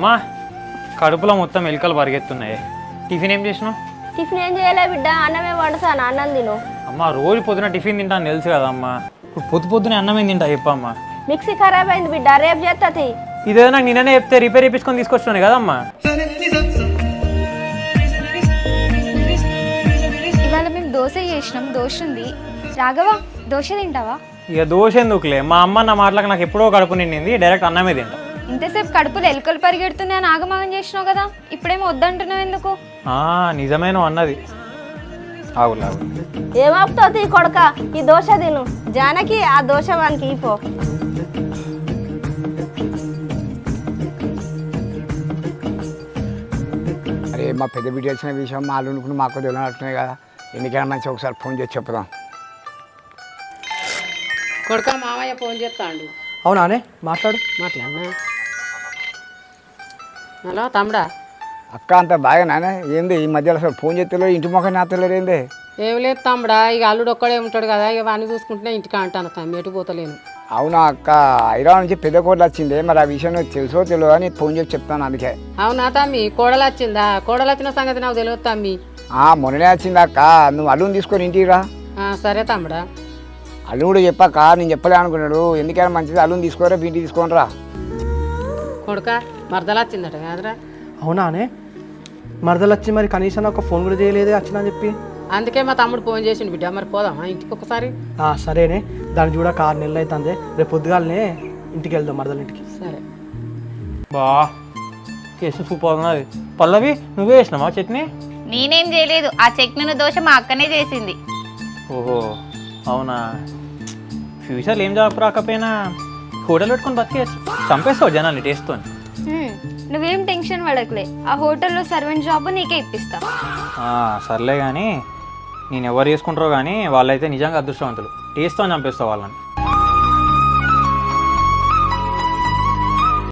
అమ్మా కడుపులో మొత్తం ఎలుకలు పరిగెత్తున్నాయి. టిఫిన్ ఏం చేసినావు? టిఫిన్ ఏం చేయలే బిడ్డ, అన్నమే వండుతాను, అన్నం తిను. అమ్మ రోజు పొద్దున టిఫిన్ తింటాను తెలుసు కదా అమ్మా. ఇప్పుడు పొద్దునే అన్నం ఏం తింటా చెప్పమ్మా. మిక్సీ ఖరాబ్ అయింది బిడ్డ, రేపు చేస్తుంది. ఇదేదో నాకు నిన్ననే చెప్తే రిపేర్ చేయించుకొని తీసుకొచ్చాను కదమ్మా. ఇవాళ మేము దోశ చేసినాం, దోశ ఉంది. రాఘవ దోశ తింటావా? ఇక దోశ ఎందుకులే, మా అమ్మ నా మాటలకు నాకు ఎప్పుడో కడుపు నిండింది, డైరెక్ట్ అన్నమే తింటా. ఇంతసేపు కడుపులో ఎలుకలు పరిగెడుతున్నాయని ఆగమాగం చేసినావు కదా, ఇప్పుడేమో వద్దంటున్నావు ఎందుకు? నిజమేనో అన్నది. ఆగులా ఏమాపుతుంది కొడక, ఈ దోశ తిను. జానకి ఆ దోశ వానికి ఇపో. అరే మా పెద్ద బిడ్డ వచ్చిన విషయం మా అల్లుడుకుని మాకు తెలియనట్టున్నాయి కదా, ఎందుకైనా మంచిగా ఒకసారి ఫోన్ చేసి చెప్పుదాం. కొడుక మామయ్య ఫోన్ చేస్తాడు. అవునానే మాట్లాడు. మాట్లాడినా. హలో తమ్ముడా. అక్క అంతా బాగానే ఏంది ఈ మధ్యలో అసలు ఫోన్ చేస్తలేరు, ఇంటి మొక్క నేతలేరు ఏంది? ఏం లేదు తమ్ముడా, ఇక అల్లుడు ఒక్కడే ఉంటాడు కదా, ఇక వాడిని చూసుకుంటే ఇంటికి అంటాను తమ్మి, ఎటు పోతలేను. అవునా అక్క, హైదరాబాద్ నుంచి పెద్ద కోడలు వచ్చింది, మరి ఆ విషయం నాకు తెలుసో తెలియదు అని ఫోన్ చేసి చెప్తాను అందుకే. అవునా తమ్మి, కోడలు వచ్చిందా? కోడలు వచ్చిన సంగతి నాకు తెలియదు తమ్మి. మొన్ననే వచ్చింది అక్క, నువ్వు అల్లుని తీసుకొని ఇంటికి రా. సరే తమ్ముడా. అల్లు కూడా చెప్పాక నేను చెప్పలే అనుకున్నాడు, ఎందుకైనా మంచిది అల్లుని తీసుకోరా, ఇంటికి తీసుకొని రా. కొడుక మరదలు వచ్చిందట కాదురా? అవునానే, మరదలు వచ్చి మరి కనీసం ఒక ఫోన్ కూడా చేయలేదే వచ్చినా చెప్పి. అందుకే మా తమ్ముడు ఫోన్ చేసిండు బిడ్డ, మరి పోదామా ఇంటికి ఒకసారి? సరేనే, దాన్ని చూడక 6 నెలలు అవుతుంది, రేపు పొద్దుగాలనే ఇంటికి వెళ్దాం మరదల ఇంటికి. సరే బా కేసు సూపర్ ఉన్నది. పల్లవి నువ్వే వేసినావా చట్నీ? నేనేం చేయలేదు, ఆ చట్నీను దోశ మా అక్కనే చేసింది. ఓహో అవునా. ఫ్యూచర్లో ఏం జాబ్ రాకపోయినా హోటల్ పెట్టుకొని బతికేయచ్చు, చంపేస్తావు జనాన్ని టేస్ట్తో. నువ్వేం టెన్షన్ పడకలే, ఆ హోటల్లో సర్వెంట్ జాబ్ నీకే ఇప్పిస్తా. సర్లే కానీ నేను ఎవరు చేసుకుంటారో కానీ వాళ్ళైతే నిజంగా అదృష్టవంతులు, టేస్ట్తో చంపేస్తావు వాళ్ళని.